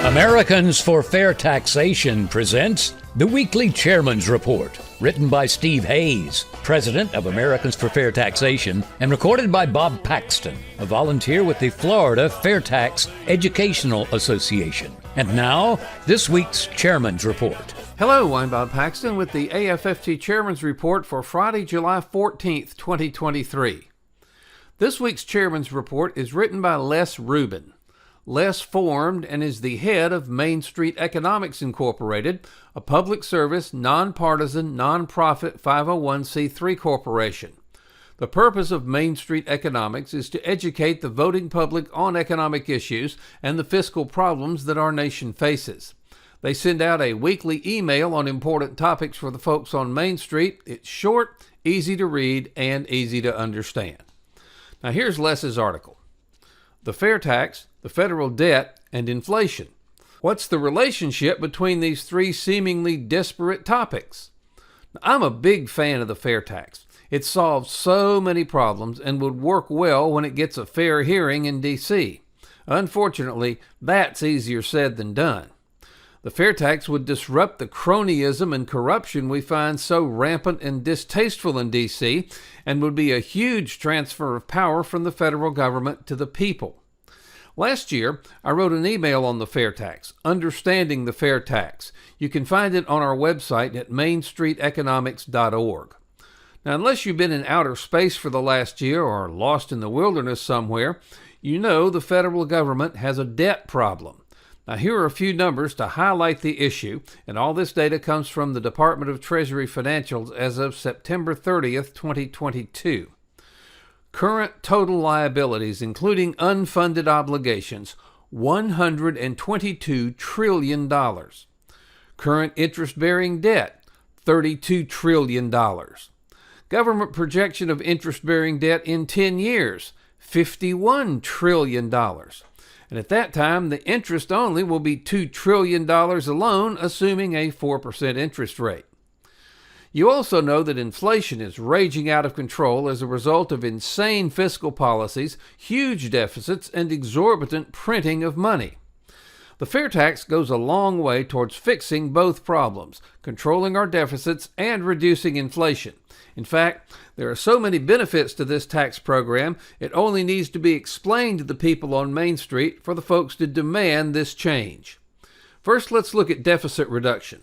Americans for Fair Taxation presents the Weekly Chairman's Report, written by Steve Hayes, president of Americans for Fair Taxation, and recorded by Bob Paxton, a volunteer with the Florida FAIRtax Educational Association. And now, this week's Chairman's Report. Hello, I'm Bob Paxton with the AFFT Chairman's Report for Friday, July 14th, 2023. This week's Chairman's Report is written by Les Rubin. Les formed and is the head of Main Street Economics Incorporated, a public service, nonpartisan, nonprofit 501c3 corporation. The purpose of Main Street Economics is to educate the voting public on economic issues and the fiscal problems that our nation faces. They send out a weekly email on important topics for the folks on Main Street. It's short, easy to read, and easy to understand. Now here's Les's article. The fair tax, the federal debt, and inflation. What's the relationship between these three seemingly disparate topics? Now, I'm a big fan of the fair tax. It solves so many problems and would work well when it gets a fair hearing in D.C. Unfortunately, that's easier said than done. The fair tax would disrupt the cronyism and corruption we find so rampant and distasteful in D.C. and would be a huge transfer of power from the federal government to the people. Last year, I wrote an email on the fair tax, Understanding the Fair Tax. You can find it on our website at mainstreeteconomics.org. Now, unless you've been in outer space for the last year or lost in the wilderness somewhere, you know the federal government has a debt problem. Now, here are a few numbers to highlight the issue, and all this data comes from the Department of Treasury Financials as of September 30th, 2022. Current total liabilities, including unfunded obligations, $122 trillion. Current interest-bearing debt, $32 trillion. Government projection of interest-bearing debt in 10 years, $51 trillion. And at that time, the interest only will be $2 trillion alone, assuming a 4% interest rate. You also know that inflation is raging out of control as a result of insane fiscal policies, huge deficits, and exorbitant printing of money. The fair tax goes a long way towards fixing both problems, controlling our deficits and reducing inflation. In fact, there are so many benefits to this tax program, it only needs to be explained to the people on Main Street for the folks to demand this change. First, let's look at deficit reduction.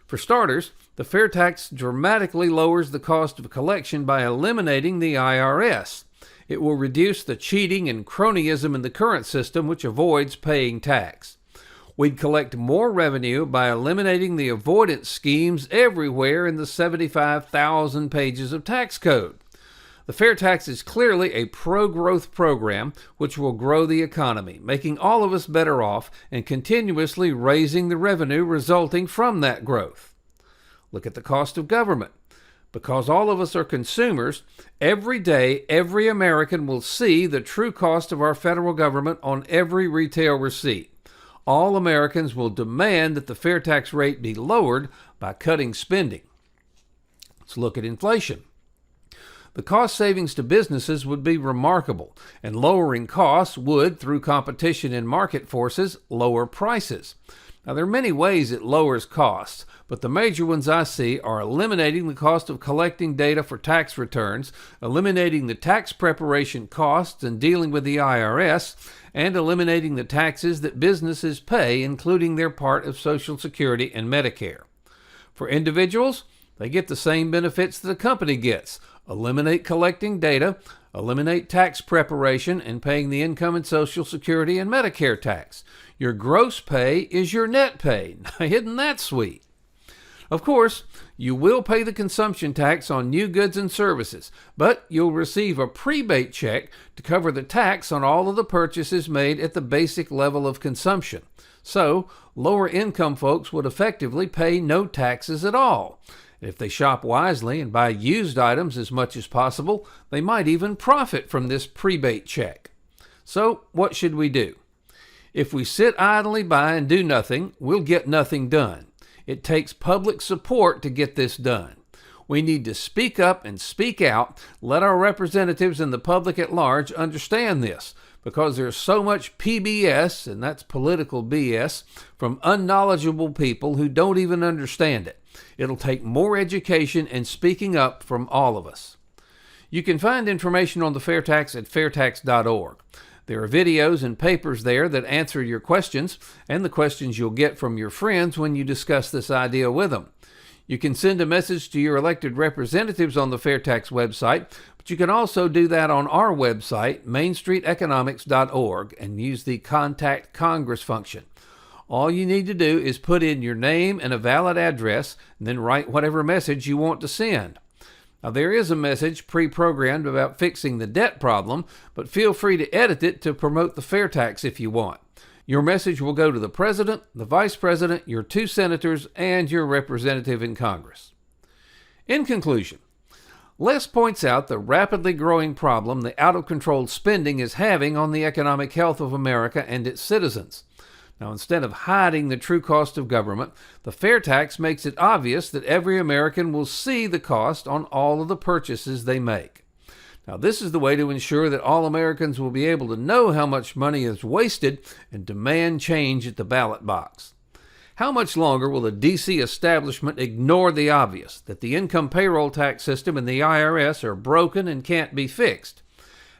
For starters, the fair tax dramatically lowers the cost of collection by eliminating the IRS. It will reduce the cheating and cronyism in the current system, which avoids paying tax. We'd collect more revenue by eliminating the avoidance schemes everywhere in the 75,000 pages of tax code. The fair tax is clearly a pro-growth program which will grow the economy, making all of us better off and continuously raising the revenue resulting from that growth. Look at the cost of government. Because all of us are consumers, every day every American will see the true cost of our federal government on every retail receipt. All Americans will demand that the fair tax rate be lowered by cutting spending. Let's look at inflation. The cost savings to businesses would be remarkable, and lowering costs would, through competition in market forces, lower prices. Now, there are many ways it lowers costs, but the major ones I see are eliminating the cost of collecting data for tax returns, eliminating the tax preparation costs and dealing with the IRS, and eliminating the taxes that businesses pay, including their part of Social Security and Medicare. For individuals, they get the same benefits that a company gets. Eliminate collecting data, eliminate tax preparation, and paying the income and Social Security and Medicare tax. Your gross pay is your net pay. Isn't that sweet? Of course, you will pay the consumption tax on new goods and services, but you'll receive a prebate check to cover the tax on all of the purchases made at the basic level of consumption. So, lower income folks would effectively pay no taxes at all. If they shop wisely and buy used items as much as possible, they might even profit from this prebate check. So, what should we do? If we sit idly by and do nothing, we'll get nothing done. It takes public support to get this done. We need to speak up and speak out, let our representatives and the public at large understand this. because there's so much PBS, and that's political BS, from unknowledgeable people who don't even understand it. It'll take more education and speaking up from all of us. You can find information on the FAIRtax at FAIRtax.org. There are videos and papers there that answer your questions and the questions you'll get from your friends when you discuss this idea with them. You can send a message to your elected representatives on the FAIRtax website, but you can also do that on our website, mainstreeteconomics.org, and use the Contact Congress function. All you need to do is put in your name and a valid address, and then write whatever message you want to send. Now, there is a message pre-programmed about fixing the debt problem, but feel free to edit it to promote the FAIRtax if you want. Your message will go to the President, the Vice President, your 2 senators, and your representative in Congress. In conclusion, Les points out the rapidly growing problem the out-of-control spending is having on the economic health of America and its citizens. Now, instead of hiding the true cost of government, the FAIRtax makes it obvious that every American will see the cost on all of the purchases they make. Now, this is the way to ensure that all Americans will be able to know how much money is wasted and demand change at the ballot box. How much longer will the D.C. establishment ignore the obvious, that the income payroll tax system and the IRS are broken and can't be fixed?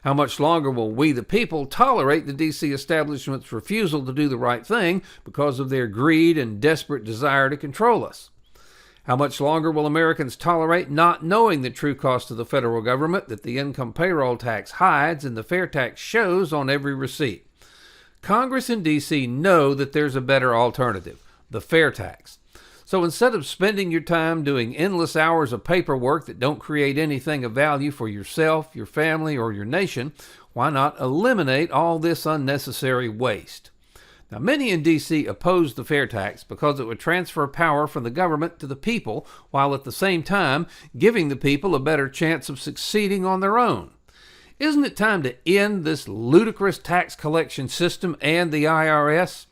How much longer will we, the people, tolerate the D.C. establishment's refusal to do the right thing because of their greed and desperate desire to control us? How much longer will Americans tolerate not knowing the true cost of the federal government that the income payroll tax hides and the FAIRtax shows on every receipt? Congress and D.C. know that there's a better alternative, the FAIRtax. So instead of spending your time doing endless hours of paperwork that don't create anything of value for yourself, your family, or your nation, why not eliminate all this unnecessary waste? Now, many in D.C. oppose the FAIRtax because it would transfer power from the government to the people, while at the same time giving the people a better chance of succeeding on their own. Isn't it time to end this ludicrous tax collection system and the IRS?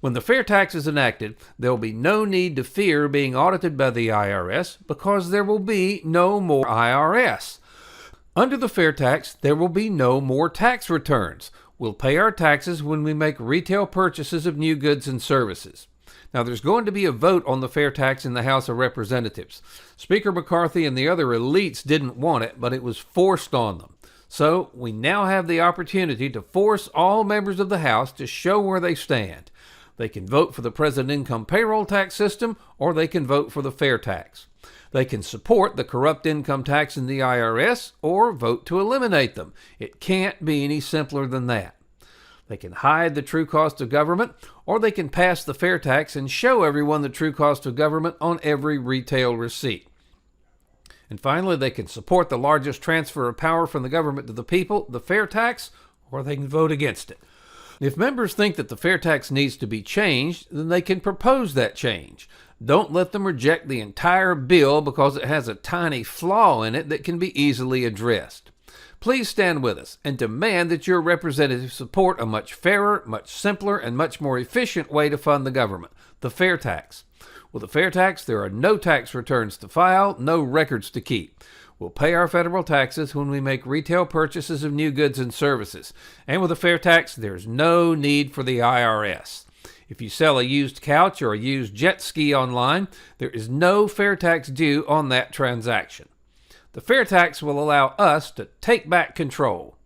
When the FAIRtax is enacted, there will be no need to fear being audited by the IRS because there will be no more IRS. Under the FAIRtax, there will be no more tax returns. We'll pay our taxes when we make retail purchases of new goods and services. Now, there's going to be a vote on the FAIRtax in the House of Representatives. Speaker McCarthy and the other elites didn't want it, but it was forced on them. So, we now have the opportunity to force all members of the House to show where they stand. They can vote for the President income payroll tax system, or they can vote for the FAIRtax. They can support the corrupt income tax in the IRS, or vote to eliminate them. It can't be any simpler than that. They can hide the true cost of government, or they can pass the FAIRtax and show everyone the true cost of government on every retail receipt. And finally, they can support the largest transfer of power from the government to the people, the FAIRtax, or they can vote against it. If members think that the FAIRtax needs to be changed, then they can propose that change. Don't let them reject the entire bill because it has a tiny flaw in it that can be easily addressed. Please stand with us and demand that your representatives support a much fairer, much simpler, and much more efficient way to fund the government, the FAIRtax. With the FAIRtax, there are no tax returns to file, no records to keep. We'll pay our federal taxes when we make retail purchases of new goods and services. And with a FAIRtax, there's no need for the IRS. If you sell a used couch or a used jet ski online, there is no FAIRtax due on that transaction. The FAIRtax will allow us to take back control.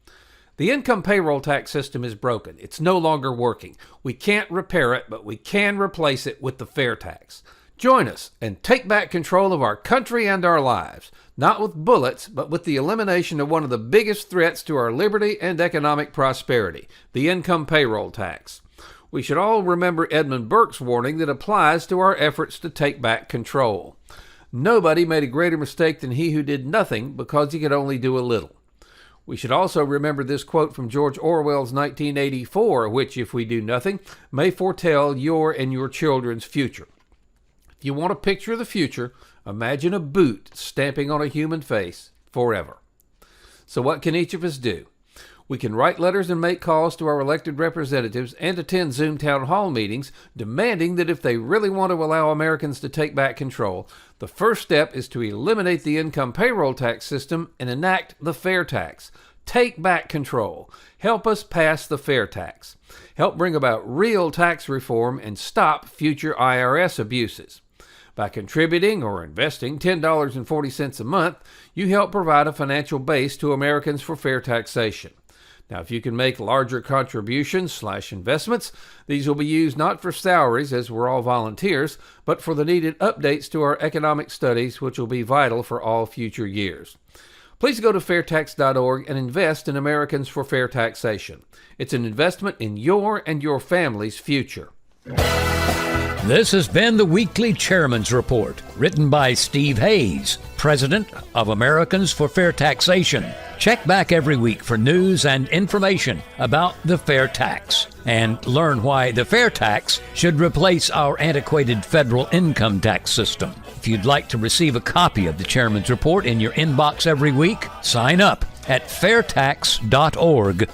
The income payroll tax system is broken. It's no longer working. We can't repair it, but we can replace it with the FAIRtax. Join us and take back control of our country and our lives, not with bullets, but with the elimination of one of the biggest threats to our liberty and economic prosperity, the income payroll tax. We should all remember Edmund Burke's warning that applies to our efforts to take back control. Nobody made a greater mistake than he who did nothing because he could only do a little. We should also remember this quote from George Orwell's 1984, which, if we do nothing, may foretell your and your children's future. If you want a picture of the future, imagine a boot stamping on a human face forever. So what can each of us do? We can write letters and make calls to our elected representatives and attend Zoom town hall meetings demanding that if they really want to allow Americans to take back control, the first step is to eliminate the income payroll tax system and enact the FAIRtax. Take back control. Help us pass the FAIRtax. Help bring about real tax reform and stop future IRS abuses. By contributing or investing $10.40 a month, you help provide a financial base to Americans for fair taxation. Now, if you can make larger contributions/investments, these will be used not for salaries, as we're all volunteers, but for the needed updates to our economic studies, which will be vital for all future years. Please go to FAIRtax.org and invest in Americans for Fair Taxation. It's an investment in your and your family's future. This has been the Weekly Chairman's Report, written by Steve Hayes, President of Americans for Fair Taxation. Check back every week for news and information about the fair tax, and learn why the fair tax should replace our antiquated federal income tax system. If you'd like to receive a copy of the Chairman's Report in your inbox every week, sign up at FAIRtax.org.